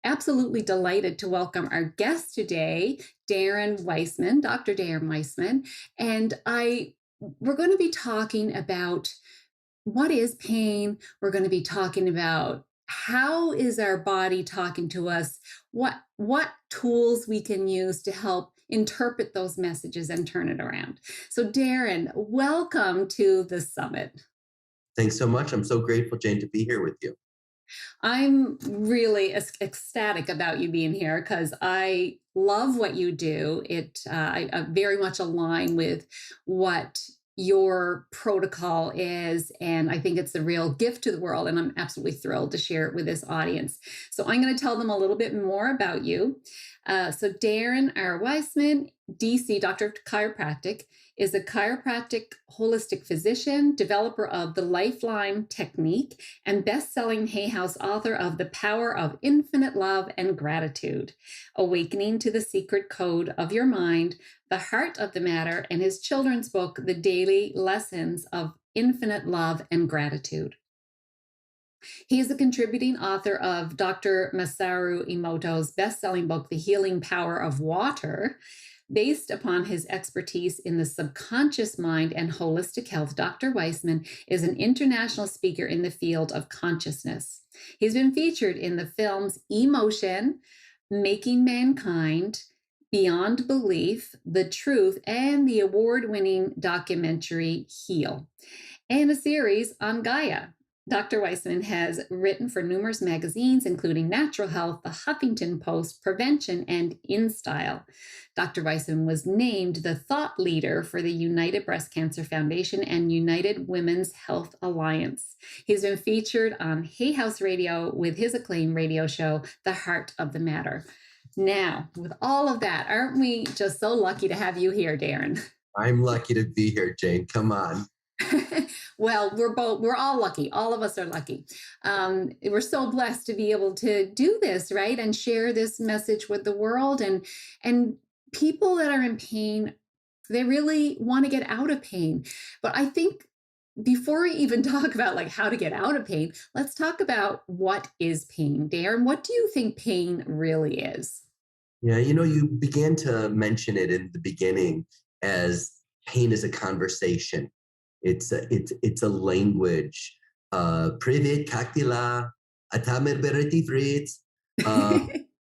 absolutely delighted to welcome our guest today, Darren Weissman, Dr. Darren Weissman. And we're going to be talking about what is pain. We're going to be talking about how is our body talking to us, what tools we can use to help interpret those messages and turn it around. So Darren, welcome to the summit. Thanks so much. I'm so grateful, Jane, to be here with you. I'm really ecstatic about you being here because I love what you do. I very much align with what your protocol is, and I think it's a real gift to the world, and I'm absolutely thrilled to share it with this audience. So I'm going to tell them a little bit more about you. So Darren R. Weissman, DC, Doctor of Chiropractic, is a chiropractic holistic physician, developer of the LifeLine Technique, and best-selling Hay House author of The Power of Infinite Love and Gratitude, Awakening to the Secret Code of Your Mind, The Heart of the Matter, and his children's book, The Daily Lessons of Infinite Love and Gratitude. He is a contributing author of Dr. Masaru Emoto's best-selling book, The Healing Power of Water. Based upon his expertise in the subconscious mind and holistic health, Dr. Weissman is an international speaker in the field of consciousness. He's been featured in the films Emotion, Making Mankind, Beyond Belief, The Truth, and the award-winning documentary Heal, and a series on Gaia. Dr. Weissman has written for numerous magazines, including Natural Health, The Huffington Post, Prevention, and InStyle. Dr. Weissman was named the thought leader for the United Breast Cancer Foundation and United Women's Health Alliance. He's been featured on Hay House Radio with his acclaimed radio show, The Heart of the Matter. Now, with all of that, aren't we just so lucky to have you here, Darren? I'm lucky to be here, Jane. Come on. Well, we're all lucky. All of us are lucky. We're so blessed to be able to do this, right? And share this message with the world, and people that are in pain, they really want to get out of pain. But I think before we even talk about like how to get out of pain, let's talk about what is pain. Darren, what do you think pain really is? Yeah, you began to mention it in the beginning as pain is a conversation. It's a language. Privet kaktila, atamer bereti fritz.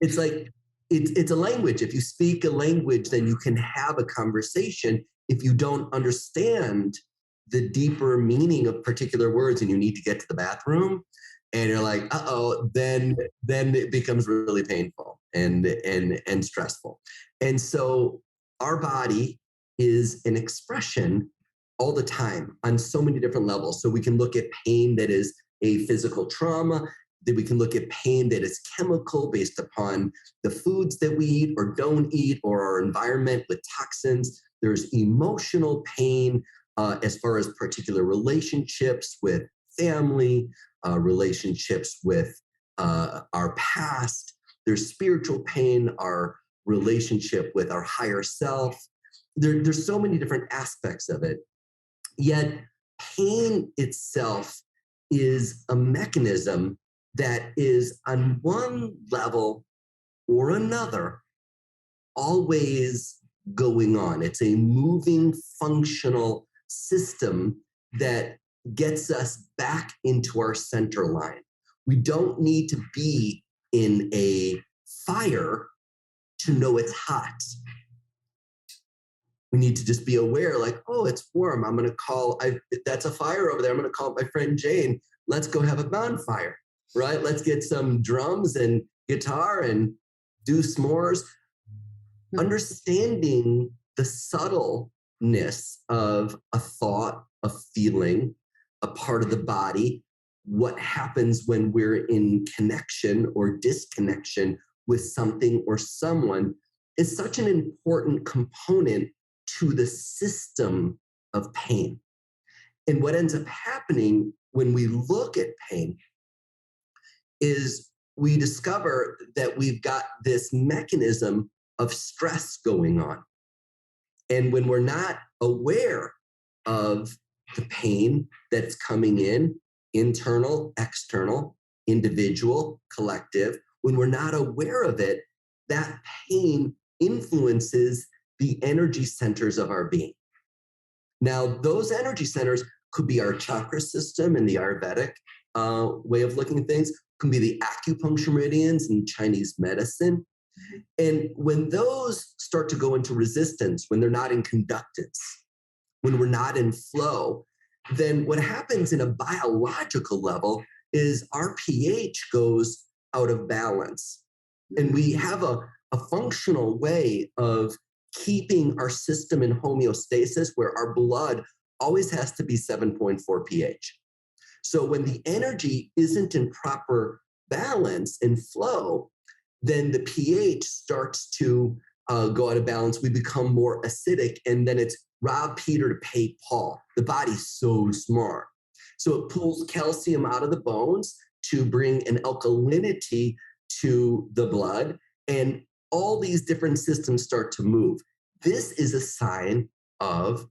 It's like it's a language. If you speak a language, then you can have a conversation. If you don't understand the deeper meaning of particular words and you need to get to the bathroom and you're like, then it becomes really painful and stressful. And so our body is an expression all the time on so many different levels. So we can look at pain that is a physical trauma, that we can look at pain that is chemical based upon the foods that we eat or don't eat, or our environment with toxins. There's emotional pain as far as particular relationships with family, relationships with our past. There's spiritual pain, our relationship with our higher self. There's so many different aspects of it. Yet pain itself is a mechanism that is on one level or another always going on. It's a moving, functional system that gets us back into our center line. We don't need to be in a fire to know it's hot. We need to just be aware, like, oh, it's warm. I'm going to call, that's a fire over there. I'm going to call my friend Jane. Let's go have a bonfire, right? Let's get some drums and guitar and do s'mores. Understanding the subtleness of a thought, a feeling, a part of the body, what happens when we're in connection or disconnection with something or someone is such an important component to the system of pain. And what ends up happening when we look at pain is we discover that we've got this mechanism of stress going on. And when we're not aware of the pain that's coming in, internal, external, individual, collective, When we're not aware of it, that pain influences the energy centers of our being. Now, those energy centers could be our chakra system in the Ayurvedic way of looking at things, could be the acupuncture meridians in Chinese medicine. And when those start to go into resistance, when they're not in conductance, when we're not in flow, then what happens in a biological level is our pH goes out of balance. And we have a functional way of keeping our system in homeostasis where our blood always has to be 7.4 pH. So when the energy isn't in proper balance and flow, then the pH starts to go out of balance. We become more acidic, and then it's rob Peter to pay Paul. The body's so smart. So it pulls calcium out of the bones to bring an alkalinity to the blood, and all these different systems start to move. This is a sign of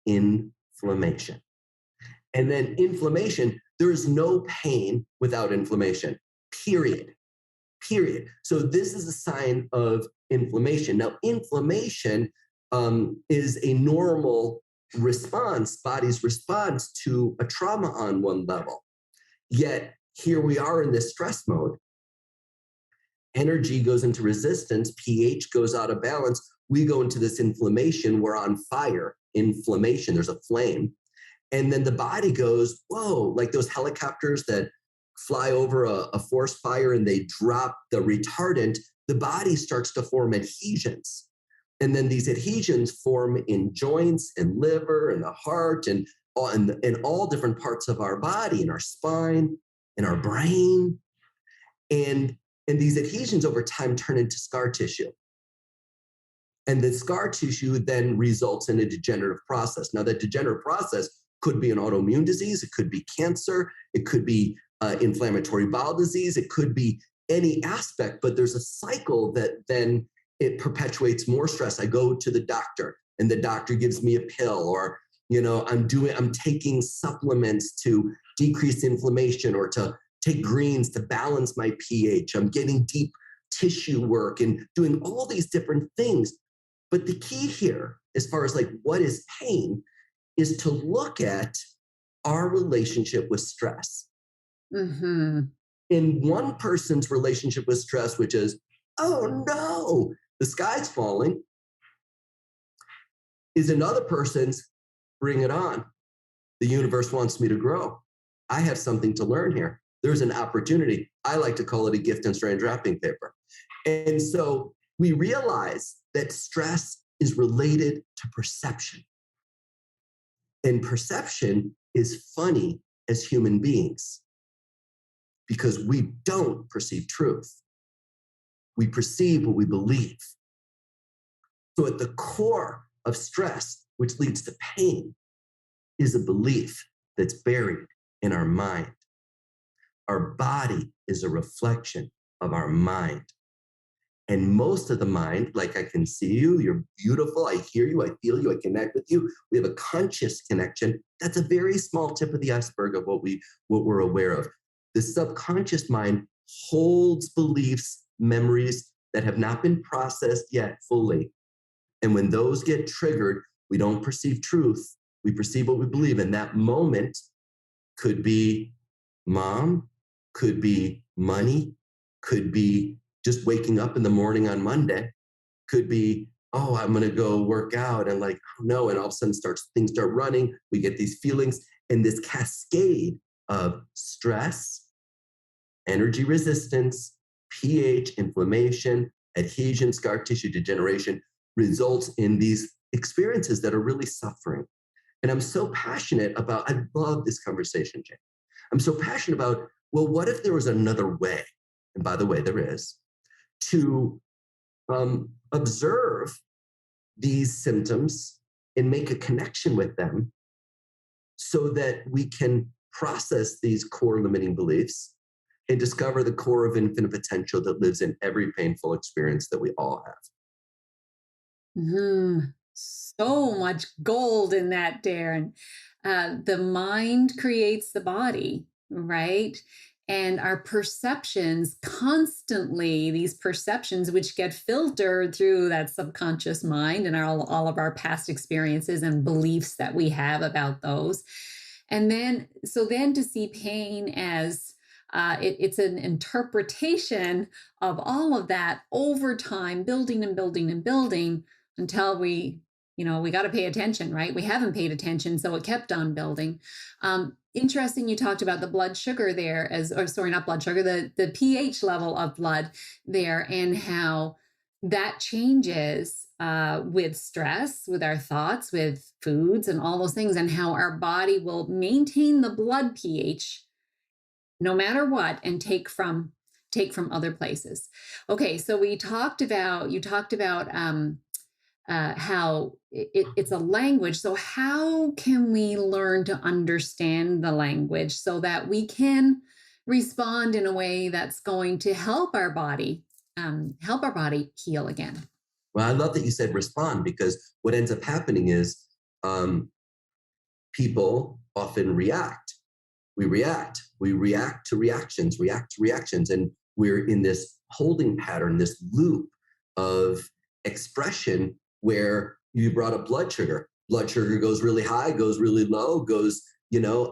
inflammation. And then inflammation, there is no pain without inflammation, period. Period. So this is a sign of inflammation. Now, inflammation is a normal response, body's response to a trauma on one level. Yet here we are in this stress mode. Energy goes into resistance, pH goes out of balance. We go into this inflammation. We're on fire, inflammation, there's a flame. And then the body goes, whoa, like those helicopters that fly over a forest fire and they drop the retardant, the body starts to form adhesions. And then these adhesions form in joints and liver and the heart and all different parts of our body, in our spine, in our brain. And these adhesions over time turn into scar tissue. And the scar tissue then results in a degenerative process. Now, that degenerative process could be an autoimmune disease, it could be cancer, it could be inflammatory bowel disease, it could be any aspect, but there's a cycle that then it perpetuates more stress. I go to the doctor and the doctor gives me a pill, or I'm taking supplements to decrease inflammation or to take greens to balance my pH. I'm getting deep tissue work and doing all these different things. But the key here, as far as like what is pain, is to look at our relationship with stress. Mm-hmm. In one person's relationship with stress, which is, oh no, the sky's falling, is another person's, bring it on. The universe wants me to grow. I have something to learn here. There's an opportunity. I like to call it a gift in strange wrapping paper. And so we realize that stress is related to perception. And perception is funny as human beings because we don't perceive truth. We perceive what we believe. So at the core of stress, which leads to pain, is a belief that's buried in our mind. Our body is a reflection of our mind. And most of the mind, like I can see you, you're beautiful, I hear you, I feel you, I connect with you. We have a conscious connection. That's a very small tip of the iceberg of what we're aware of. The subconscious mind holds beliefs, memories that have not been processed yet fully. And when those get triggered, we don't perceive truth. We perceive what we believe. And that moment could be mom, could be money, could be just waking up in the morning on Monday, could be, oh, I'm going to go work out, and like, oh no, and all of a sudden things start running. We get these feelings, and this cascade of stress, energy resistance, pH, inflammation, adhesion, scar tissue degeneration results in these experiences that are really suffering. And I'm so passionate about, I love this conversation, Jane. I'm so passionate about, well, what if there was another way? And by the way, there is, to observe these symptoms and make a connection with them so that we can process these core limiting beliefs and discover the core of infinite potential that lives in every painful experience that we all have. Mm-hmm. So much gold in that, Darren. The mind creates the body, right? And our perceptions constantly, these perceptions, which get filtered through that subconscious mind and all of our past experiences and beliefs that we have about those. And then, so then to see pain as it's an interpretation of all of that over time, building and building and building until we got to pay attention, right? We haven't paid attention, so it kept on building. Interesting, you talked about the blood sugar there, or sorry, not blood sugar, the pH level of blood there, and how that changes with stress, with our thoughts, with foods, and all those things, and how our body will maintain the blood pH no matter what, and take from other places. Okay, so you talked about how it's a language. So how can we learn to understand the language so that we can respond in a way that's going to help our body heal again? Well, I love that you said respond, because what ends up happening is people often react. We react to reactions. And we're in this holding pattern, this loop of expression where you brought up blood sugar. Blood sugar goes really high, goes really low, goes,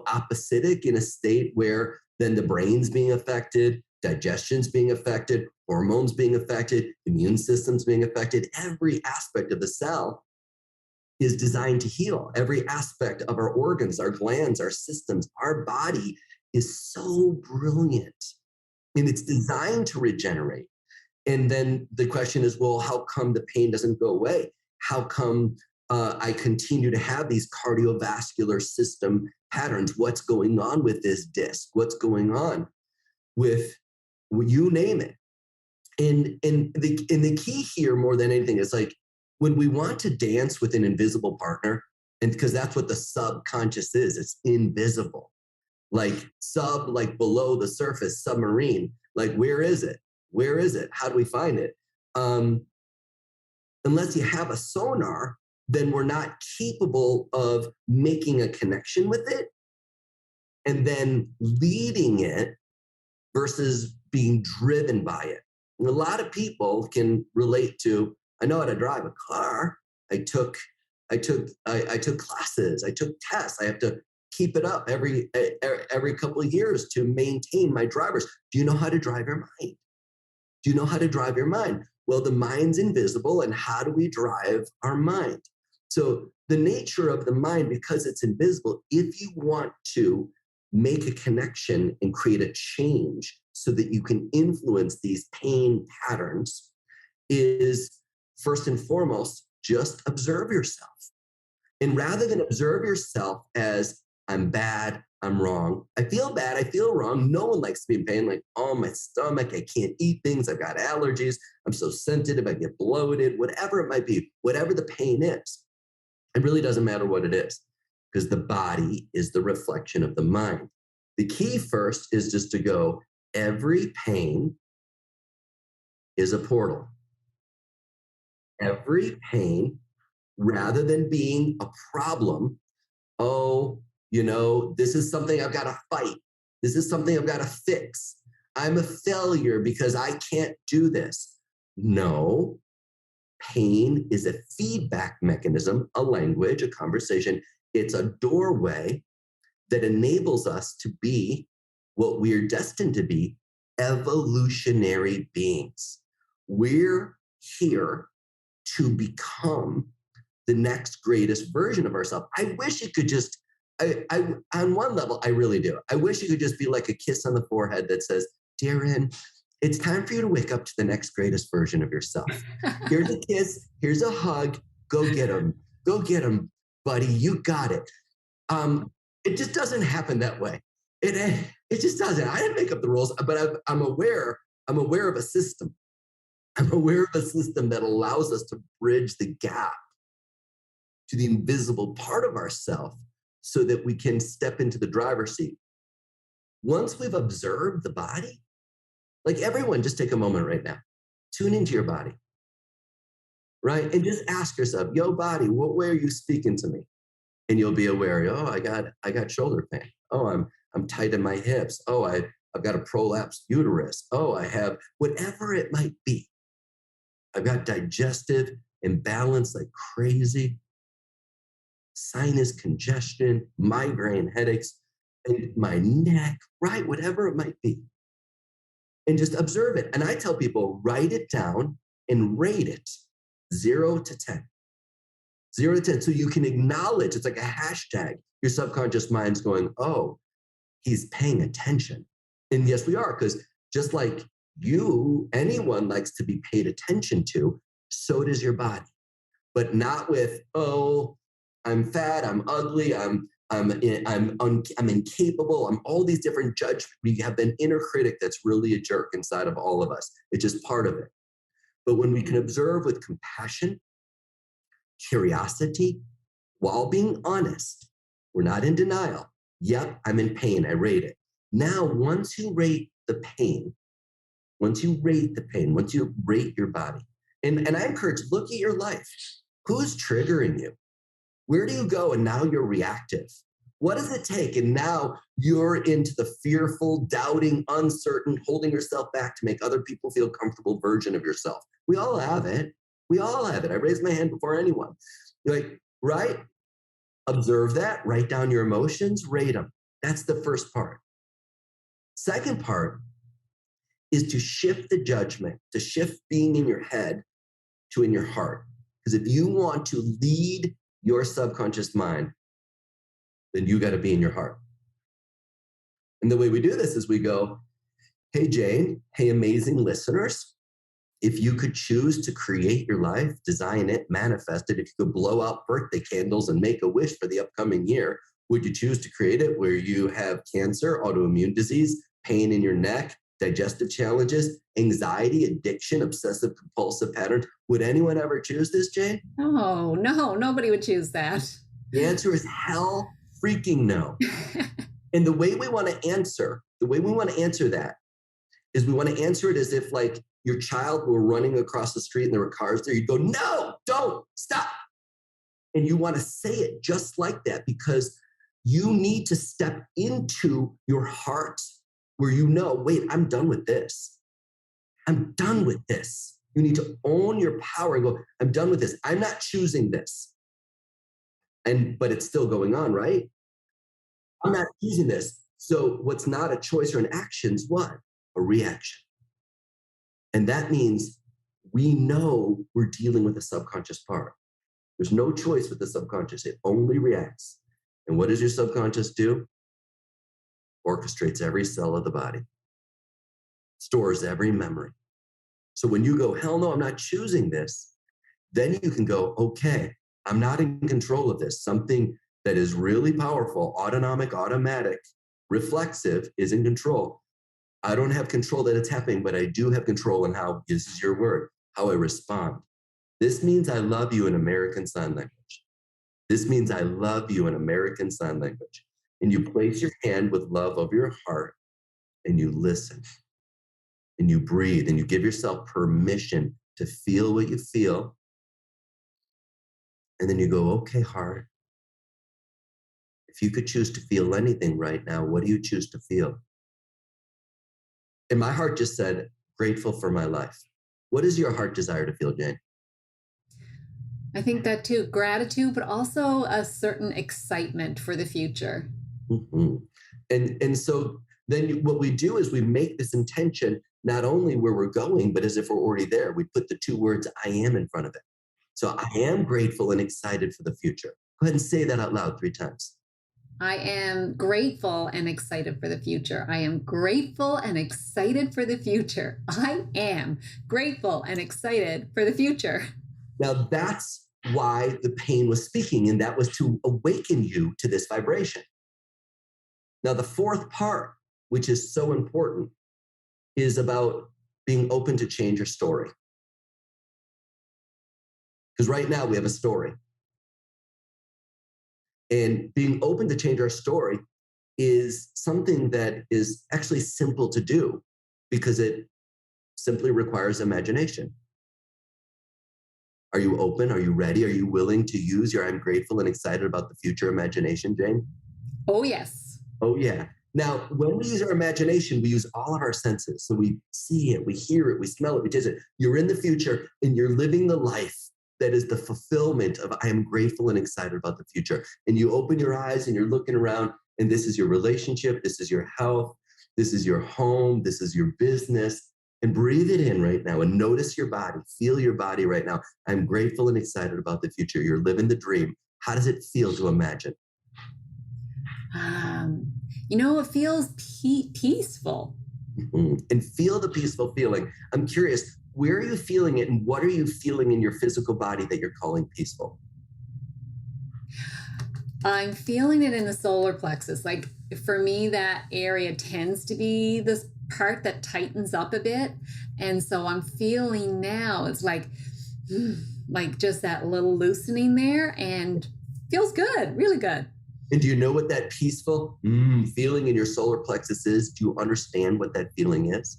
oppositic, in a state where then the brain's being affected, digestion's being affected, hormones being affected, immune system's being affected. Every aspect of the cell is designed to heal. Every aspect of our organs, our glands, our systems, our body is so brilliant, and it's designed to regenerate. And then the question is, well, how come the pain doesn't go away? How come I continue to have these cardiovascular system patterns? What's going on with this disc? What's going on with, you name it? And the key here, more than anything, is like, when we want to dance with an invisible partner, and because that's what the subconscious is, it's invisible, like below the surface, submarine. Like, where is it? Where is it? How do we find it? Unless you have a sonar, then we're not capable of making a connection with it and then leading it versus being driven by it. And a lot of people can relate to, I know how to drive a car. I took classes. I took tests. I have to keep it up every couple of years to maintain my drivers. Do you know how to drive your mind? Do you know how to drive your mind? Well, the mind's invisible, and how do we drive our mind? So the nature of the mind, because it's invisible, if you want to make a connection and create a change so that you can influence these pain patterns, is first and foremost, just observe yourself. And rather than observe yourself as, I'm bad, I'm wrong, I feel bad, I feel wrong. No one likes to be in pain. Like, oh, my stomach, I can't eat things, I've got allergies, I'm so sensitive, I get bloated, whatever it might be, whatever the pain is. It really doesn't matter what it is, because the body is the reflection of the mind. The key first is just to go, every pain is a portal. Every pain, rather than being a problem, oh, this is something I've got to fight. This is something I've got to fix. I'm a failure because I can't do this. No, pain is a feedback mechanism, a language, a conversation. It's a doorway that enables us to be what we're destined to be, evolutionary beings. We're here to become the next greatest version of ourselves. I wish it could just, on one level, I really do. I wish it could just be like a kiss on the forehead that says, Darren, it's time for you to wake up to the next greatest version of yourself. Here's a kiss, here's a hug, go get him. Go get him, buddy, you got it. It just doesn't happen that way. It just doesn't. I didn't make up the rules, but I'm aware of a system. I'm aware of a system that allows us to bridge the gap to the invisible part of ourselves so that we can step into the driver's seat. Once we've observed the body, like everyone, just take a moment right now. Tune into your body, right? And just ask yourself, yo, body, what way are you speaking to me? And you'll be aware, oh, I got shoulder pain. Oh, I'm tight in my hips. Oh, I've I've got a prolapsed uterus. Oh, I have whatever it might be. I've got digestive imbalance like crazy, sinus congestion, migraine headaches, and my neck, right? Whatever it might be. And just observe it. And I tell people, write it down and rate it 0 to 10. 0 to 10. So you can acknowledge, it's like a hashtag. Your subconscious mind's going, oh, he's paying attention. And yes, we are, because just like you, anyone likes to be paid attention to, so does your body. But not with, oh, I'm fat, I'm ugly, I'm incapable, I'm all these different judgments. We have an inner critic that's really a jerk inside of all of us. It's just part of it. But when we can observe with compassion, curiosity, while being honest, we're not in denial. Yep, I'm in pain, I rate it. Now, once you rate the pain, once you rate your body, and I encourage, look at your life. Who's triggering you? Where do you go? And now you're reactive. What does it take? And now you're into the fearful, doubting, uncertain, holding yourself back to make other people feel comfortable version of yourself. We all have it. We all have it. I raised my hand before anyone. You're like, right? Observe that, write down your emotions, rate them. That's the first part. Second part is to shift the judgment, to shift being in your head to in your heart. Because if you want to lead your subconscious mind, then you got to be in your heart. And the way we do this is we go, hey, Jane, hey, amazing listeners, if you could choose to create your life, design it, manifest it, if you could blow out birthday candles and make a wish for the upcoming year, would you choose to create it where you have cancer, autoimmune disease, pain in your neck, digestive challenges, anxiety, addiction, obsessive compulsive patterns? Would anyone ever choose this, Jane? Oh, no, nobody would choose that. The answer is hell freaking no. And the way we want to answer that is we want to answer it as if like your child were running across the street and there were cars there. You'd go, no, don't, stop. And you want to say it just like that because you need to step into your heart where you know, wait, I'm done with this. I'm done with this. You need to own your power and go, I'm done with this. I'm not choosing this. But it's still going on, right? I'm not choosing this. So what's not a choice or an action is what? A reaction. And that means we know we're dealing with the subconscious part. There's no choice with the subconscious. It only reacts. And what does your subconscious do? Orchestrates every cell of the body, stores every memory. So when you go, hell no, I'm not choosing this, then you can go, okay, I'm not in control of this. Something that is really powerful, autonomic, automatic, reflexive is in control. I don't have control that it's happening, but I do have control in how, this is your word, how I respond. This means I love you in American Sign Language. This means I love you in American Sign Language. And you place your hand with love over your heart and you listen and you breathe and you give yourself permission to feel what you feel. And then you go, okay, heart, if you could choose to feel anything right now, what do you choose to feel? And my heart just said, grateful for my life. What does your heart desire to feel, Jane? I think that too, gratitude, but also a certain excitement for the future. Mm-hmm. And so then what we do is we make this intention not only where we're going, but as if we're already there. We put the two words I am in front of it. So I am grateful and excited for the future. Go ahead and say that out loud 3 times. I am grateful and excited for the future. I am grateful and excited for the future. I am grateful and excited for the future. Now that's why the pain was speaking, and that was to awaken you to this vibration. Now the fourth part, which is so important, is about being open to change your story. Because right now we have a story. And being open to change our story is something that is actually simple to do because it simply requires imagination. Are you open? Are you ready? Are you willing to use your I'm grateful and excited about the future imagination, Jane? Oh, yes. Oh, yeah. Now, when we use our imagination, we use all of our senses. So we see it, we hear it, we smell it, we taste it. You're in the future and you're living the life that is the fulfillment of I am grateful and excited about the future. And you open your eyes and you're looking around, and this is your relationship, this is your health, this is your home, this is your business. And breathe it in right now and notice your body, feel your body right now. I'm grateful and excited about the future. You're living the dream. How does it feel to imagine? Um, it feels peaceful. And feel the peaceful feeling. I'm curious, where are you feeling it and what are you feeling in your physical body that you're calling peaceful? I'm feeling it in the solar plexus. Like for me, that area tends to be this part that tightens up a bit. And so I'm feeling now it's like just that little loosening there and feels good, really good. And do you know what that peaceful feeling in your solar plexus is? Do you understand what that feeling is?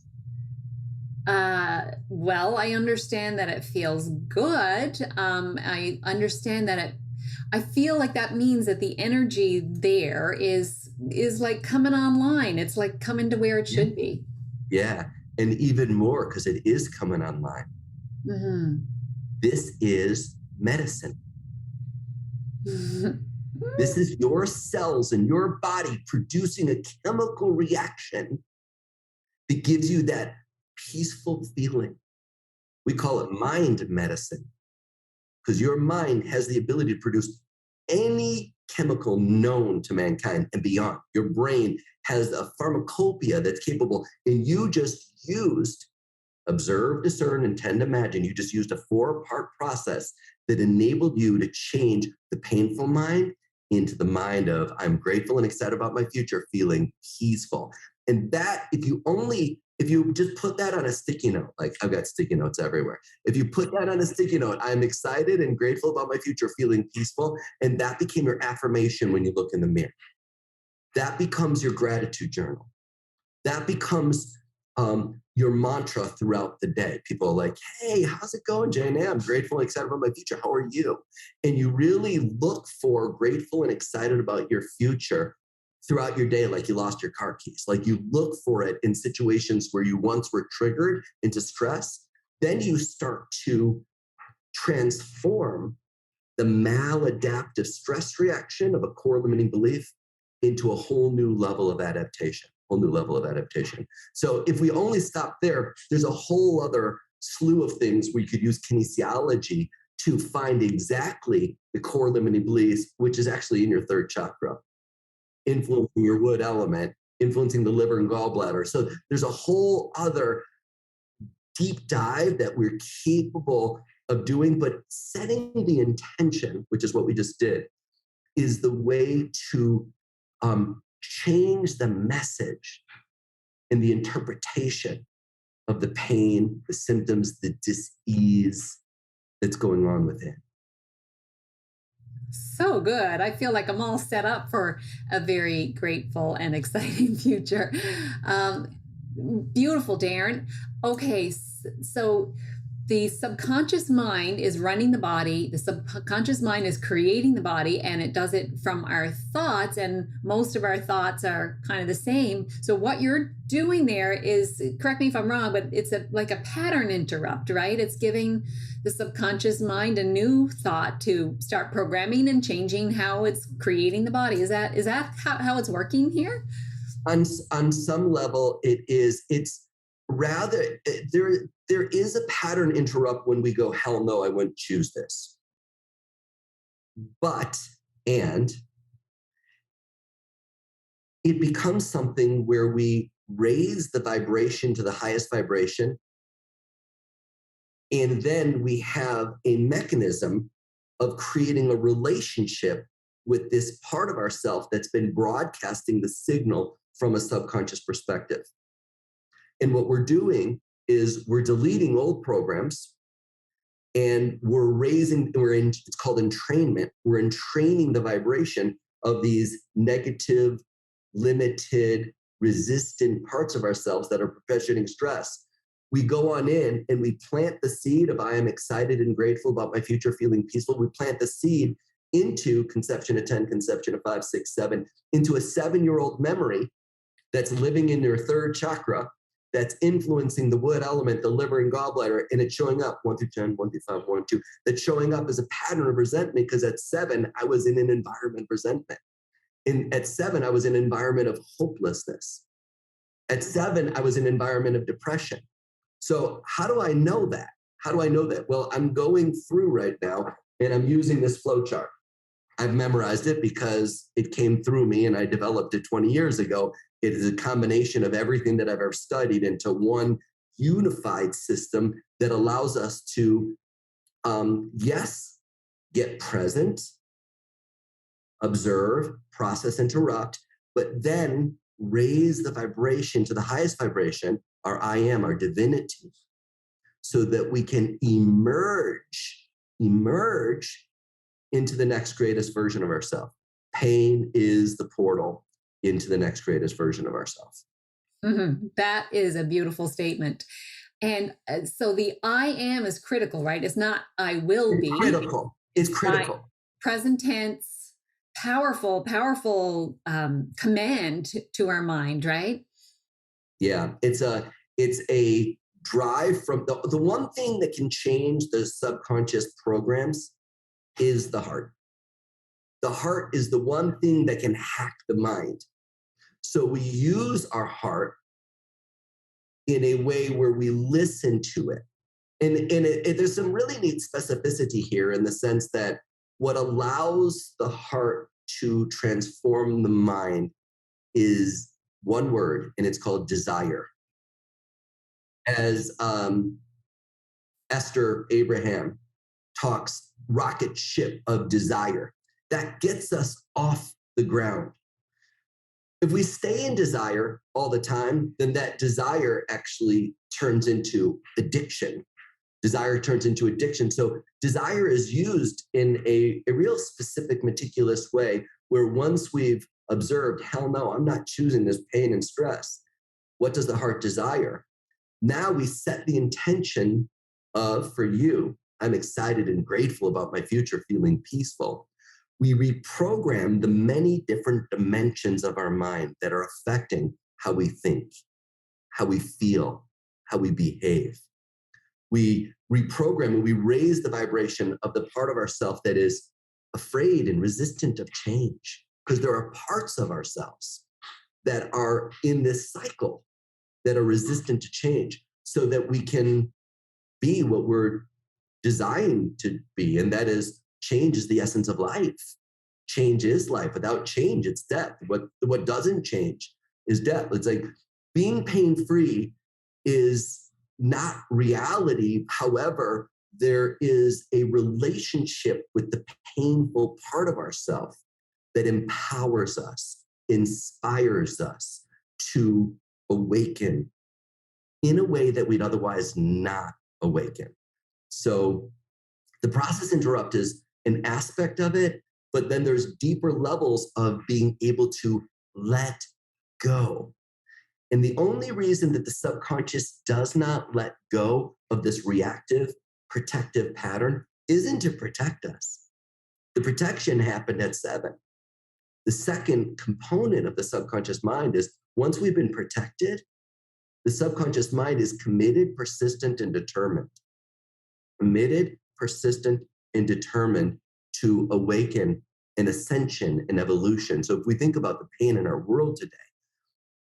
Well, I understand that it feels good. I understand that I feel like that means that the energy there is like coming online. It's like coming to where it should be. Yeah. And even more, because it is coming online. Mm-hmm. This is medicine. This is your cells in your body producing a chemical reaction that gives you that peaceful feeling. We call it mind medicine because your mind has the ability to produce any chemical known to mankind and beyond. Your brain has a pharmacopoeia that's capable, and you just used observe, discern, intend, imagine. You just used a 4-part process that enabled you to change the painful mind into the mind of I'm grateful and excited about my future, feeling peaceful. And that, if you just put that on a sticky note, like I've got sticky notes everywhere. If you put that on a sticky note, I'm excited and grateful about my future, feeling peaceful. And that became your affirmation when you look in the mirror. That becomes your gratitude journal. That becomes your mantra throughout the day. People are like, hey, how's it going, Jane? I'm grateful and excited about my future. How are you? And you really look for grateful and excited about your future throughout your day, like you lost your car keys. Like you look for it in situations where you once were triggered into stress. Then you start to transform the maladaptive stress reaction of a core limiting belief into a whole new level of adaptation. So if we only stop there, there's a whole other slew of things we could use kinesiology to find exactly the core limiting beliefs, which is actually in your 3rd chakra, influencing your wood element, influencing the liver and gallbladder. So there's a whole other deep dive that we're capable of doing, but setting the intention, which is what we just did, is the way to change the message and the interpretation of the pain, the symptoms, the dis-ease that's going on within. So good. I feel like I'm all set up for a very grateful and exciting future. Beautiful, Darren. Okay, so the subconscious mind is running the body. The subconscious mind is creating the body, and it does it from our thoughts. And most of our thoughts are kind of the same. So what you're doing there is, correct me if I'm wrong, but it's like a pattern interrupt, right? It's giving the subconscious mind a new thought to start programming and changing how it's creating the body. Is that how it's working here? On some level, it is. It's rather there is a pattern interrupt when we go, hell no, I wouldn't choose this. And it becomes something where we raise the vibration to the highest vibration. And then we have a mechanism of creating a relationship with this part of ourself that's been broadcasting the signal from a subconscious perspective. And what we're doing is we're deleting old programs and it's called entrainment. We're entraining the vibration of these negative, limited, resistant parts of ourselves that are perpetuating stress. We go on in and we plant the seed of I am excited and grateful about my future, feeling peaceful. We plant the seed into conception of 10, conception of 5, 6, 7, into a 7-year-old memory that's living in your third chakra, that's influencing the wood element, the liver and gallbladder, and it's showing up 1 through 10, 1 through 5, 1, 2. That's showing up as a pattern of resentment because at 7, I was in an environment of resentment. At 7, I was in an environment of hopelessness. At 7, I was in an environment of depression. So how do I know that? How do I know that? Well, I'm going through right now and I'm using this flow chart. I've memorized it because it came through me and I developed it 20 years ago. It is a combination of everything that I've ever studied into one unified system that allows us to, yes, get present, observe, process, interrupt, but then raise the vibration to the highest vibration, our I am, our divinity, so that we can emerge into the next greatest version of ourselves. Pain is the portal into the next greatest version of ourselves. That is a beautiful statement. And so the I am is critical, right? It's not I will be. Critical. It's critical. Present tense, powerful, powerful command to our mind, right? Yeah, it's a drive from the one thing that can change the subconscious programs is the heart. The heart is the one thing that can hack the mind. So we use our heart in a way where we listen to it. And there's some really neat specificity here in the sense that what allows the heart to transform the mind is one word, and it's called desire. As Esther Abraham talks, rocket ship of desire, that gets us off the ground. If we stay in desire all the time, then that desire actually turns into addiction. Desire turns into addiction. So desire is used in a real specific, meticulous way where once we've observed, hell no, I'm not choosing this pain and stress. What does the heart desire? Now we set the intention of, for you, I'm excited and grateful about my future, feeling peaceful. We reprogram the many different dimensions of our mind that are affecting how we think, how we feel, how we behave. We reprogram and we raise the vibration of the part of ourself that is afraid and resistant of change, because there are parts of ourselves that are in this cycle that are resistant to change, so that we can be what we're designed to be, and that is change is the essence of life. Change is life. Without change, it's death. What doesn't change is death. It's like being pain-free is not reality. However, there is a relationship with the painful part of ourselves that empowers us, inspires us to awaken in a way that we'd otherwise not awaken. So the process interrupt is an aspect of it, but then there's deeper levels of being able to let go. And the only reason that the subconscious does not let go of this reactive, protective pattern isn't to protect us. The protection happened at 7. The second component of the subconscious mind is once we've been protected, the subconscious mind is committed, persistent, and determined. Committed, persistent, and determined to awaken an ascension and evolution. So if we think about the pain in our world today,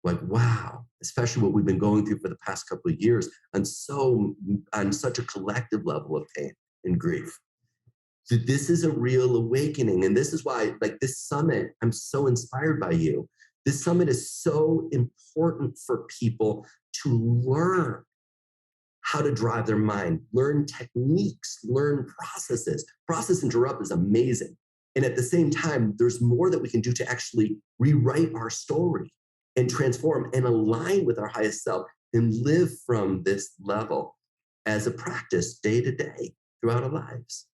like, wow, especially what we've been going through for the past couple of years on such a collective level of pain and grief. So this is a real awakening. And this is why, like this summit, I'm so inspired by you. This summit is so important for people to learn how to drive their mind, learn techniques, learn processes. Process interrupt is amazing. And at the same time, there's more that we can do to actually rewrite our story and transform and align with our highest self and live from this level as a practice day to day throughout our lives.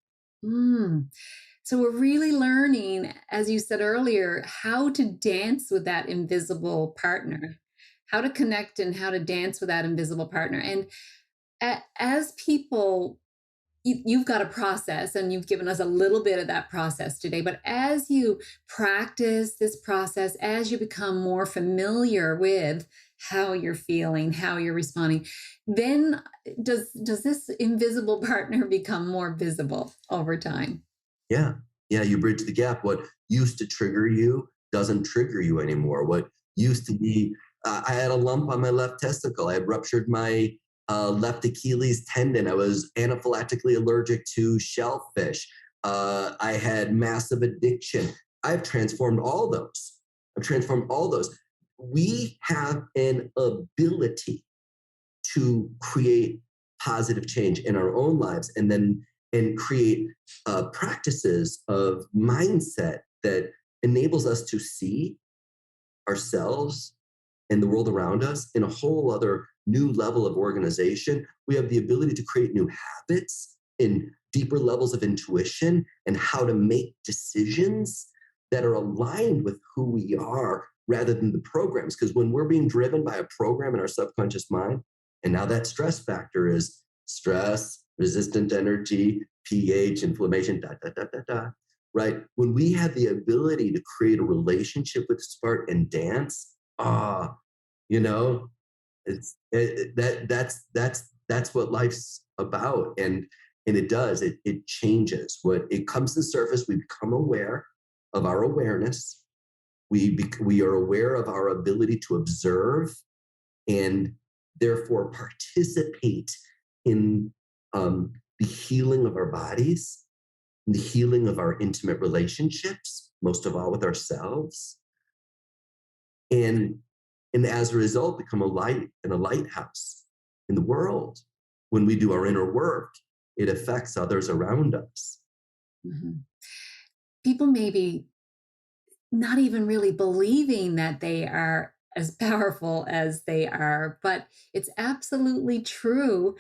So we're really learning, as you said earlier, how to dance with that invisible partner, how to connect and how to dance with that invisible partner. And as people you've got a process, and you've given us a little bit of that process today. But as you practice this process, as you become more familiar with how you're feeling, how you're responding, then does this invisible partner become more visible over time? Yeah. Yeah. You bridge the gap. What used to trigger you doesn't trigger you anymore. What used to be, I had a lump on my left testicle. I had ruptured my left Achilles tendon. I was anaphylactically allergic to shellfish. I had massive addiction. I've transformed all those. I've transformed all those. We have an ability to create positive change in our own lives, and create practices of mindset that enables us to see ourselves and the world around us in a whole other new level of organization. We have the ability to create new habits and deeper levels of intuition and how to make decisions that are aligned with who we are rather than the programs. Because when we're being driven by a program in our subconscious mind, and now that stress factor is stress, resistant energy, pH, inflammation, right? When we have the ability to create a relationship with spark and dance, you know, that's what life's about. And it does, it changes. What it comes to the surface, we become aware of our awareness. We are aware of our ability to observe and therefore participate in the healing of our bodies, the healing of our intimate relationships, most of all with ourselves. And as a result, become a light and a lighthouse in the world. When we do our inner work, it affects others around us. Mhm. People maybe not even really believing that they are as powerful as they are, but it's absolutely true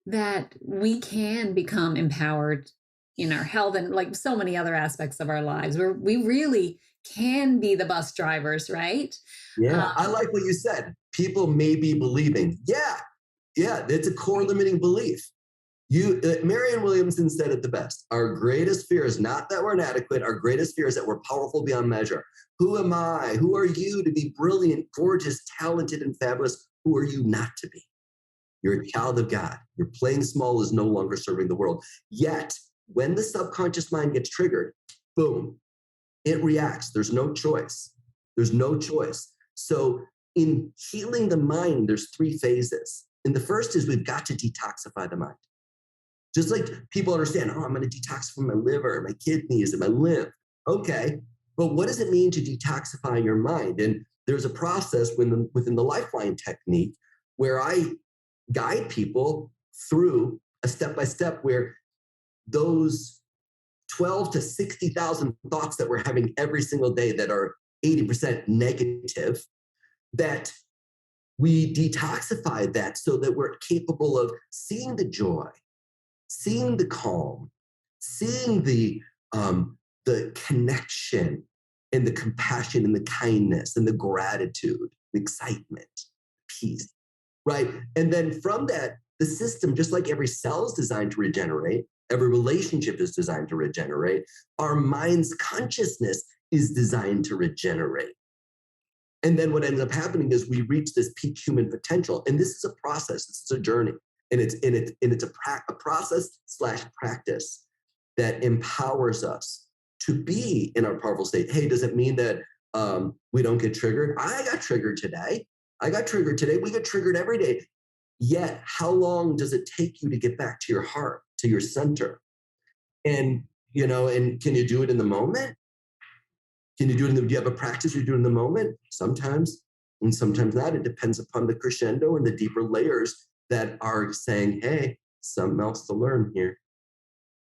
that we can become empowered in our health and like so many other aspects of our lives where we really can be the bus drivers, right? Yeah, I Um, like what you said. People may be believing. Yeah, yeah, it's a core limiting belief. Marianne Williamson said it the best. Our greatest fear is not that we're inadequate. Our greatest fear is that we're powerful beyond measure. Who am I? Who are you to be brilliant, gorgeous, talented, and fabulous? Who are you not to be? You're a child of God. Your playing small is no longer serving the world. Yet, when the subconscious mind gets triggered, boom, it reacts. There's no choice. There's no choice. So, in healing the mind, there's three phases. And the first is we've got to detoxify the mind. Just like people understand, I'm going to detox from my liver, my kidneys, and my lymph. Okay, but what does it mean to detoxify your mind? And there's a process within the LifeLine technique where I guide people through a step-by-step where those 12 to 60,000 thoughts that we're having every single day that are 80% negative, that we detoxify that so that we're capable of seeing the joy, seeing the calm, seeing the connection and the compassion and the kindness and the gratitude, the excitement, peace, right? And then from that, the system, just like every cell is designed to regenerate, every relationship is designed to regenerate, our mind's consciousness is designed to regenerate. And then what ends up happening is we reach this peak human potential. And this is a process, this is a journey. And it's a process slash practice that empowers us to be in our powerful state. Hey, does it mean that we don't get triggered? I got triggered today. I got triggered today. We get triggered every day. Yet, how long does it take you to get back to your heart, to your center? And, and can you do it in the moment? Can you do it do you have a practice you do in the moment? Sometimes, and sometimes not. It depends upon the crescendo and the deeper layers that are saying, hey, something else to learn here.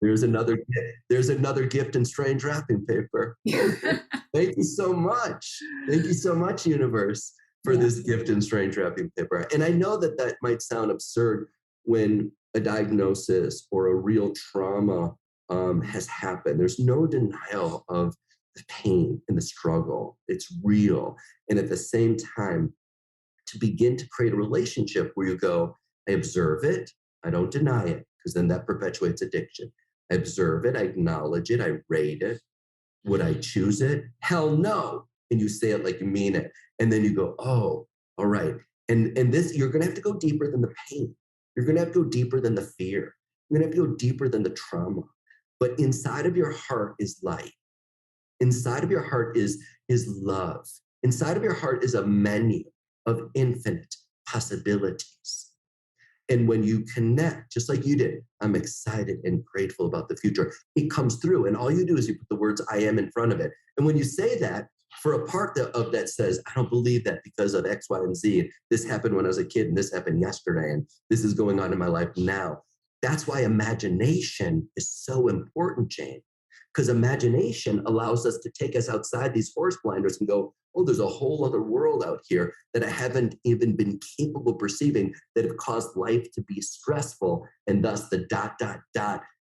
There's another gift in strange wrapping paper. Okay. Thank you so much. Thank you so much, universe, for yeah. this gift in strange wrapping paper. And I know that might sound absurd when a diagnosis or a real trauma has happened. There's no denial of the pain and the struggle. It's real. And at the same time, to begin to create a relationship where you go, I observe it, I don't deny it, because then that perpetuates addiction. I observe it, I acknowledge it, I rate it. Would I choose it? Hell no. And you say it like you mean it. And then you go, oh, all right. And this, you're gonna have to go deeper than the pain. You're gonna have to go deeper than the fear. You're gonna have to go deeper than the trauma. But inside of your heart is light. Inside of your heart is love. Inside of your heart is a menu of infinite possibilities. And when you connect, just like you did, I'm excited and grateful about the future. It comes through, and all you do is you put the words I am in front of it. And when you say that, for a part of that says, I don't believe that because of X, Y, and Z. This happened when I was a kid, and this happened yesterday, and this is going on in my life now. That's why imagination is so important, Jane, because imagination allows us to take us outside these horse blinders and go, oh, there's a whole other world out here that I haven't even been capable of perceiving that have caused life to be stressful, and thus the ...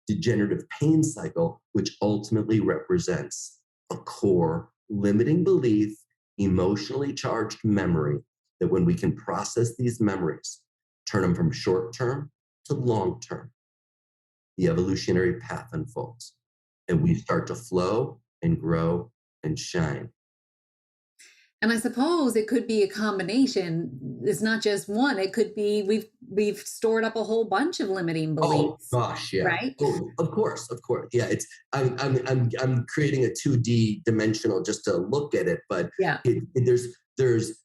degenerative pain cycle, which ultimately represents a core limiting belief, emotionally charged memory, that when we can process these memories, turn them from short term to long term, the evolutionary path unfolds and we start to flow and grow and shine. And I suppose it could be a combination. It's not just one. It could be we've stored up a whole bunch of limiting Oh beliefs, gosh, yeah. right? Oh, of course, of course. Yeah, it's I'm creating a 2D dimensional just to look at it, but Yeah. there's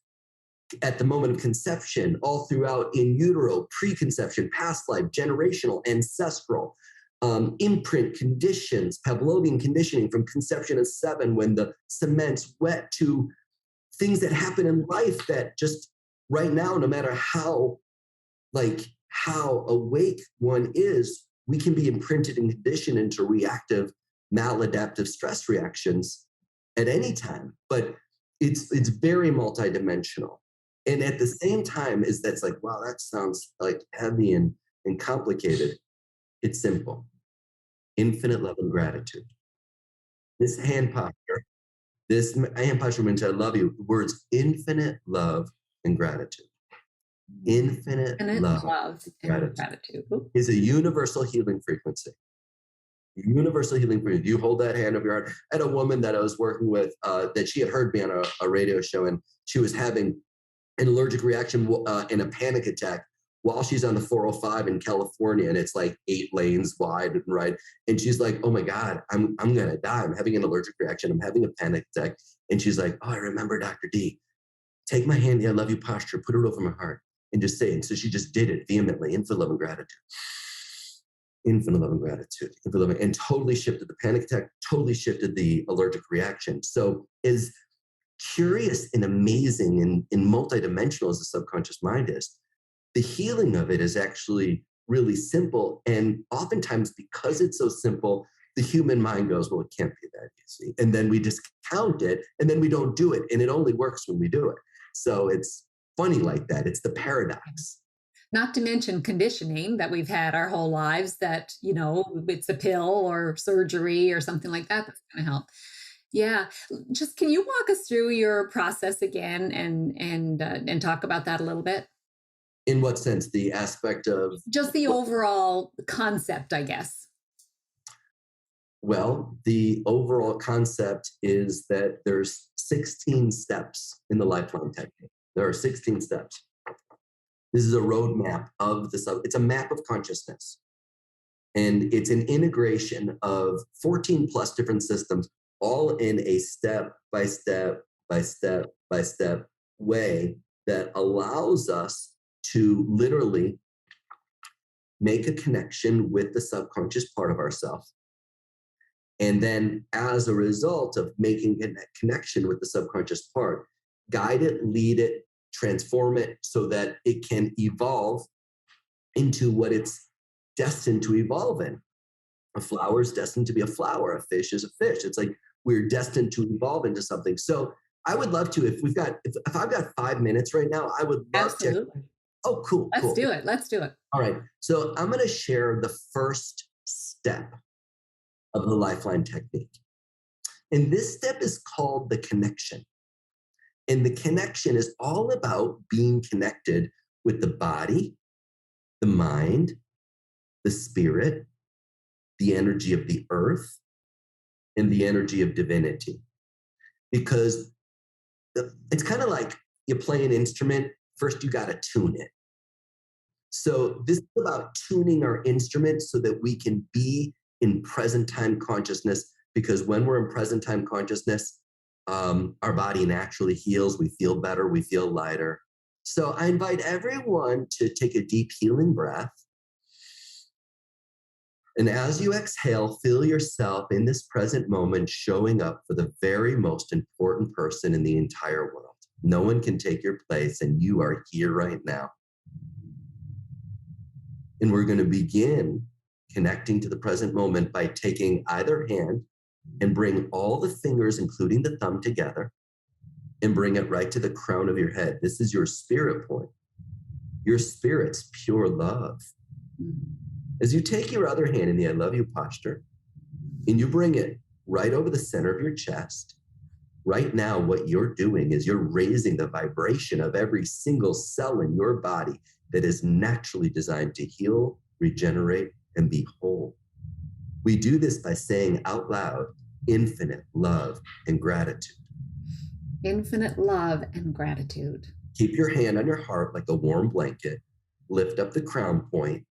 at the moment of conception, all throughout in utero, preconception, past life, generational, ancestral, imprint conditions, Pavlovian conditioning from conception of 7 when the cement's wet to things that happen in life that just right now, no matter how awake one is, we can be imprinted and conditioned into reactive, maladaptive stress reactions at any time. But it's very multidimensional. And at the same time, that's like, wow, that sounds like heavy and complicated. It's simple. Infinite love and gratitude. This hand posture, means I love you. The words infinite love and gratitude. Infinite Infinite love love and and gratitude gratitude. is a universal healing frequency. Universal healing frequency. You hold that hand over your heart. I had a woman that I was working with that she had heard me on a radio show, and she was having an allergic reaction and a panic attack while she's on the 405 in California, and it's like 8 lanes wide, right? And she's like, "Oh my God, I'm gonna die. I'm having an allergic reaction. I'm having a panic attack." And she's like, "Oh, I remember Dr. D. Take my hand, the I love you posture, put it over my heart, and just say it." And so she just did it vehemently, infinite love and gratitude. Infinite love and gratitude, infinite love, and totally shifted the panic attack, totally shifted the allergic reaction. So as curious and amazing and multidimensional as the subconscious mind is, the healing of it is actually really simple. And oftentimes, because it's so simple, the human mind goes, well, it can't be that easy. And then we discount it, and then we don't do it. And it only works when we do it. So it's funny like that. It's the paradox. Not to mention conditioning that we've had our whole lives that, it's a pill or surgery or something like that that's going to help. Yeah. Just can you walk us through your process again and talk about that a little bit? In what sense? The aspect of Just the overall concept, I guess. Well, the overall concept is that there's 16 steps in the LifeLine Technique. There are 16 steps. This is a roadmap of it's a map of consciousness. And it's an integration of 14 plus different systems, all in a step by step by step by step way that allows us to literally make a connection with the subconscious part of ourselves. And then as a result of making that connection with the subconscious part, guide it, lead it, transform it so that it can evolve into what it's destined to evolve in. A flower is destined to be a flower. A fish is a fish. It's like we're destined to evolve into something. So I would love to, if I've got 5 minutes right now, I would love Absolutely. to. Oh, cool. Let's do it. Let's do it. All right. So I'm going to share the first step of the LifeLine Technique. And this step is called the connection. And the connection is all about being connected with the body, the mind, the spirit, the energy of the earth, and the energy of divinity. Because it's kind of like you play an instrument, first you got to tune it. So this is about tuning our instrument so that we can be in present time consciousness, because when we're in present time consciousness, our body naturally heals, we feel better, we feel lighter. So I invite everyone to take a deep healing breath. And as you exhale, feel yourself in this present moment showing up for the very most important person in the entire world. No one can take your place, and you are here right now. And we're going to begin connecting to the present moment by taking either hand and bring all the fingers, including the thumb, together and bring it right to the crown of your head. This is your spirit point. Your spirit's pure love. As you take your other hand in the I love you posture and you bring it right over the center of your chest, right now what you're doing is you're raising the vibration of every single cell in your body that is naturally designed to heal, regenerate, and be whole. We do this by saying out loud, infinite love and gratitude. Infinite love and gratitude. Keep your hand on your heart like a warm blanket, lift up the crown point,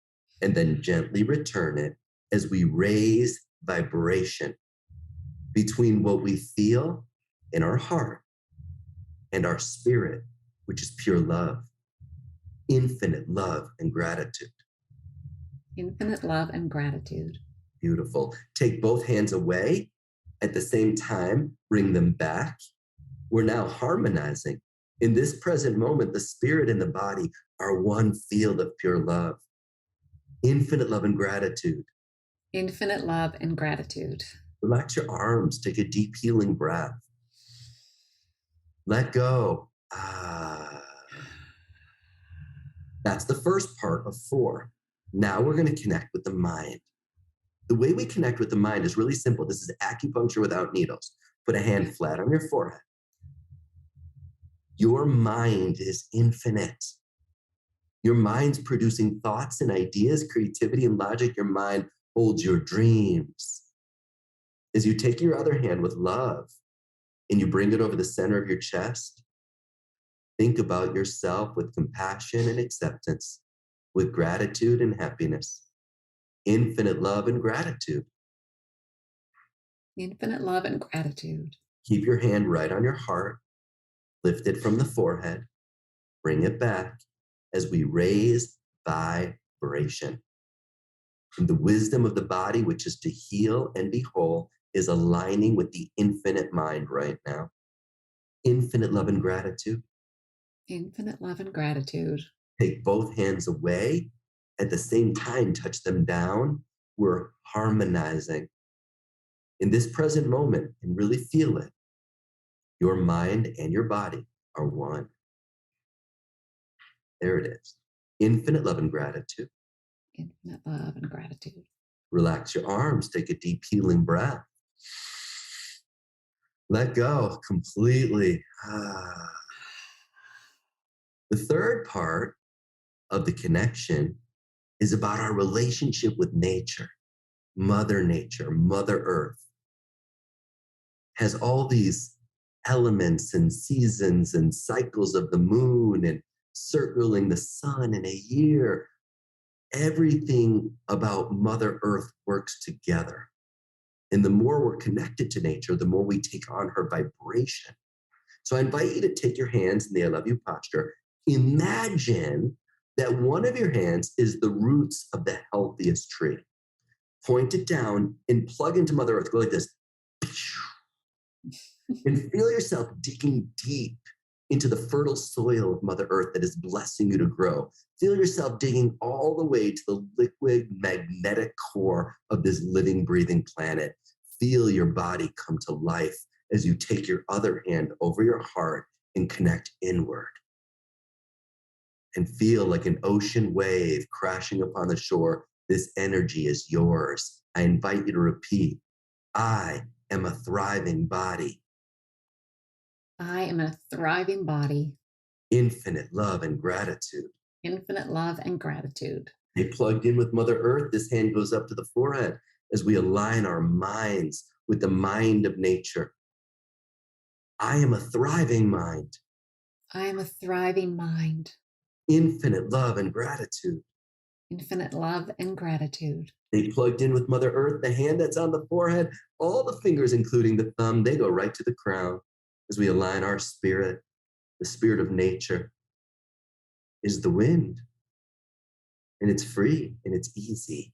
and then gently return it as we raise vibration between what we feel in our heart and our spirit, which is pure love. Infinite love and gratitude. Infinite love and gratitude. Beautiful. Take both hands away. At the same time, bring them back. We're now harmonizing. In this present moment, the spirit and the body are one field of pure love. Infinite love and gratitude. Infinite love and gratitude. Relax your arms. Take a deep healing breath. Let go. That's the first part of 4. Now we're going to connect with the mind. The way we connect with the mind is really simple. This is acupuncture without needles. Put a hand flat on your forehead. Your mind is infinite. Your mind's producing thoughts and ideas, creativity and logic. Your mind holds your dreams. As you take your other hand with love and you bring it over the center of your chest, think about yourself with compassion and acceptance, with gratitude and happiness. Infinite love and gratitude. Infinite love and gratitude. Keep your hand right on your heart. Lift it from the forehead. Bring it back as we raise vibration. And the wisdom of the body, which is to heal and be whole, is aligning with the infinite mind right now. Infinite love and gratitude. Infinite love and gratitude. Take both hands away. At the same time, touch them down. We're harmonizing. In this present moment, and really feel it, your mind and your body are one. There it is. Infinite love and gratitude. Infinite love and gratitude. Relax your arms. Take a deep healing breath. Let go completely. The third part of the connection is about our relationship with nature. Mother Nature, Mother Earth has all these elements and seasons and cycles of the moon and circling the sun in a year. Everything about Mother Earth works together. And the more we're connected to nature, the more we take on her vibration. So I invite you to take your hands in the I love you posture. Imagine that one of your hands is the roots of the healthiest tree. Point it down and plug into Mother Earth. Go like this. And feel yourself digging deep into the fertile soil of Mother Earth that is blessing you to grow. Feel yourself digging all the way to the liquid magnetic core of this living, breathing planet. Feel your body come to life as you take your other hand over your heart and connect inward. And feel like an ocean wave crashing upon the shore. This energy is yours. I invite you to repeat, I am a thriving body. I am a thriving body. Infinite love and gratitude. Infinite love and gratitude. They plugged in with Mother Earth. This hand goes up to the forehead as we align our minds with the mind of nature. I am a thriving mind. I am a thriving mind. Infinite love and gratitude. Infinite love and gratitude. They plugged in with Mother Earth, the hand that's on the forehead, all the fingers, including the thumb, they go right to the crown as we align our spirit. The spirit of nature is the wind, and it's free and it's easy.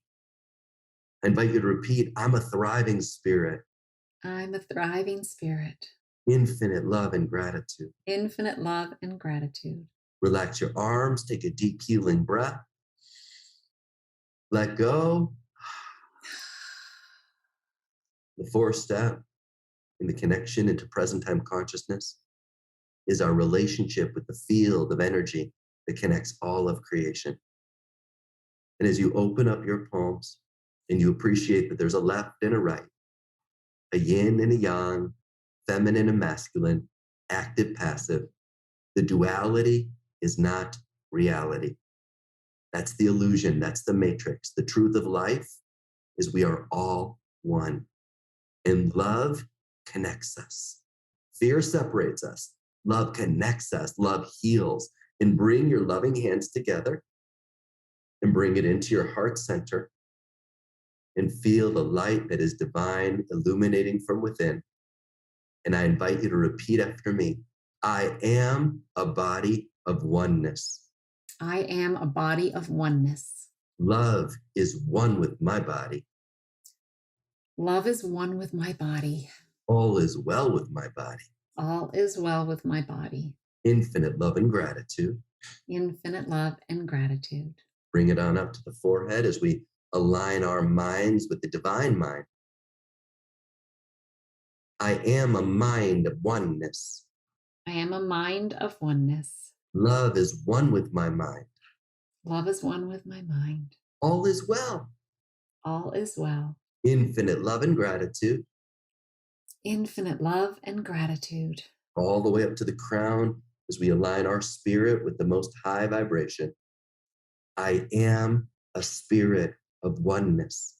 I invite you to repeat, I'm a thriving spirit. I'm a thriving spirit. Infinite love and gratitude. Infinite love and gratitude. Relax your arms, take a deep healing breath. Let go. The fourth step in the connection into present time consciousness is our relationship with the field of energy that connects all of creation. And as you open up your palms and you appreciate that there's a left and a right, a yin and a yang, feminine and masculine, active, passive, the duality is not reality. That's the illusion. That's the matrix. The truth of life is we are all one. And love connects us. Fear separates us. Love connects us. Love heals. And bring your loving hands together and bring it into your heart center and feel the light that is divine illuminating from within. And I invite you to repeat after me. I am a body of oneness. I am a body of oneness. Love is one with my body. Love is one with my body. All is well with my body. All is well with my body. Infinite love and gratitude. Infinite love and gratitude. Bring it on up to the forehead as we align our minds with the divine mind. I am a mind of oneness. I am a mind of oneness. Love is one with my mind. Love is one with my mind. All is well. All is well. Infinite love and gratitude. Infinite love and gratitude. All the way up to the crown as we align our spirit with the most high vibration. I am a spirit of oneness.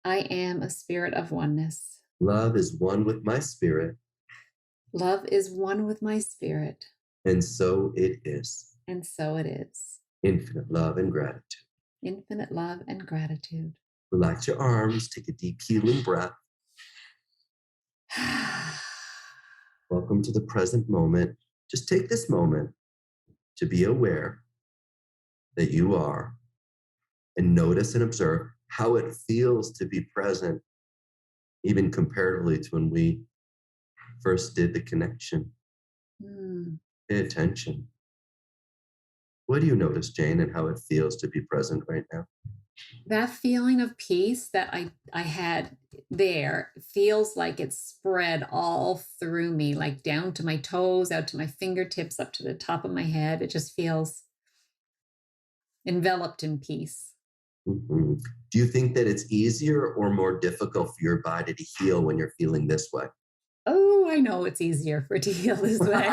I am a spirit of oneness. Love is one with my spirit. Love is one with my spirit. And so it is. And so it is. Infinite love and gratitude. Infinite love and gratitude. Relax your arms, take a deep healing breath. Welcome to the present moment. Just take this moment to be aware that you are and notice and observe how it feels to be present, even comparatively to when we first did the connection. Pay attention. What do you notice, Jane, and how it feels to be present right now? That feeling of peace that I had there feels like it's spread all through me, like down to my toes, out to my fingertips, up to the top of my head. It just feels enveloped in peace. Mm-hmm. Do you think that it's easier or more difficult for your body to heal when you're feeling this way? Oh, I know it's easier for it to heal this way.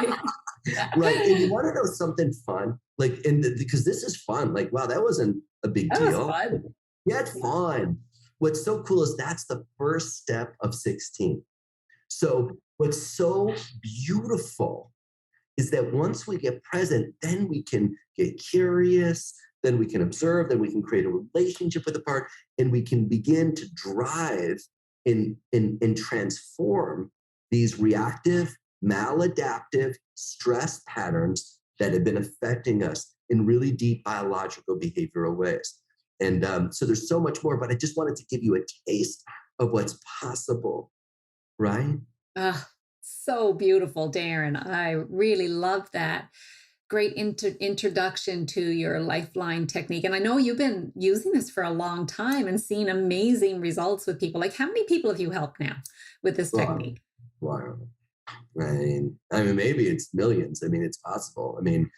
Right. And you want to know something fun? Because this is fun. Like, wow, that wasn't a big That deal. was fun. Yeah, it's fun. What's so cool is that's the first step of 16. So what's so beautiful is that once we get present, then we can get curious, then we can observe, then we can create a relationship with the part, and we can begin to drive and transform these reactive, maladaptive stress patterns that have been affecting us in really deep biological behavioral ways. And so there's so much more, but I just wanted to give you a taste of what's possible, right? So beautiful, Darren. I really love that. Great introduction to your LifeLine technique. And I know you've been using this for a long time and seeing amazing results with people. Like, how many people have you helped now with this technique? Wow. I mean, maybe it's millions. I mean, it's possible. I mean,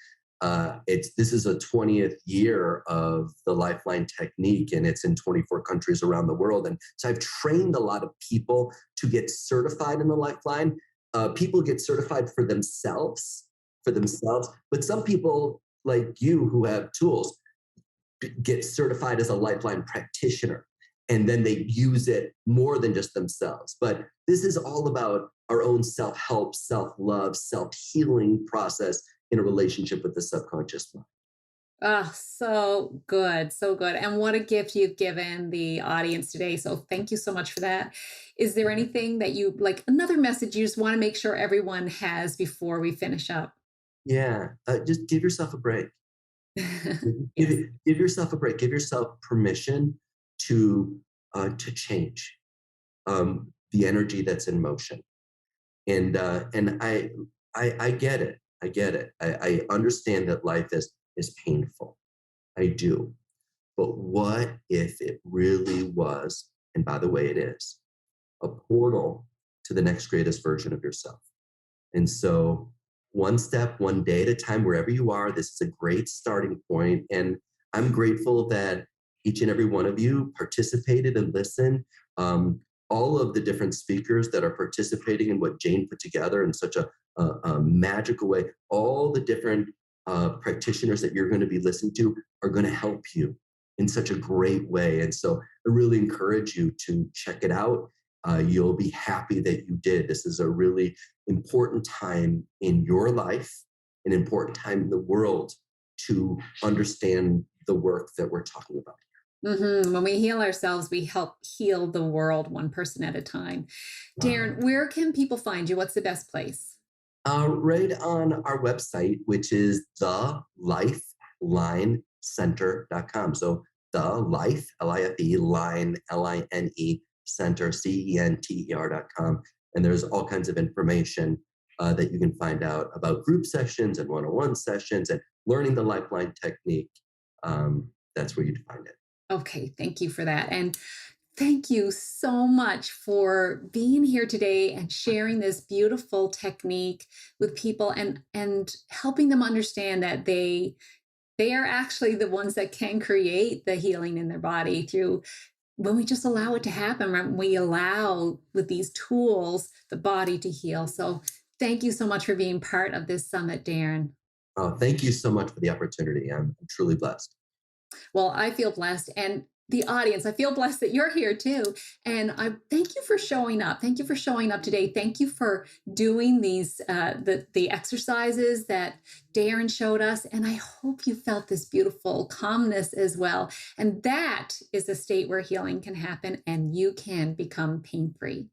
this is a 20th year of the LifeLine technique, and it's in 24 countries around the world. And so I've trained a lot of people to get certified in the LifeLine. People get certified for themselves, but some people like you who have tools, get certified as a LifeLine practitioner, and then they use it more than just themselves. But this is all about our own self-help, self-love, self-healing process in a relationship with the subconscious mind. Ah, so good, so good. And what a gift you've given the audience today. So thank you so much for that. Is there anything that you like, another message you just want to make sure everyone has before we finish up? Yeah, just give yourself a break. Yes. Give yourself a break. Give yourself permission to change the energy that's in motion. And I get it. I get it. I understand that life is painful. I do. But what if it really was, and by the way, it is, a portal to the next greatest version of yourself? And so, one step, one day at a time, wherever you are, this is a great starting point. And I'm grateful that each and every one of you participated and listened. Um, all of the different speakers that are participating in what Jane put together in such a magical way, all the different practitioners that you're going to be listening to are going to help you in such a great way. And so I really encourage you to check it out. You'll be happy that you did. This is a really important time in your life, an important time in the world to understand the work that we're talking about. When we heal ourselves, we help heal the world one person at a time. Uh, Darren, where can people find you? What's the best place? right on our website, which is the lifelineCenter.com. So the life, Life, line, Line, center, CENTER.com. And there's all kinds of information that you can find out about group sessions and one-on-one sessions and learning the Lifeline technique. That's where you'd find it. Okay, thank you for that. And thank you so much for being here today and sharing this beautiful technique with people and helping them understand that they are actually the ones that can create the healing in their body through when we just allow it to happen, when we allow with these tools the body to heal. So thank you so much for being part of this summit, Darren. Thank you so much for the opportunity. I'm truly blessed. Well, I feel blessed. And the audience, I feel blessed that you're here too. And I thank you for showing up. Thank you for showing up today. Thank you for doing these the exercises that Darren showed us. And I hope you felt this beautiful calmness as well. And that is a state where healing can happen and you can become pain free.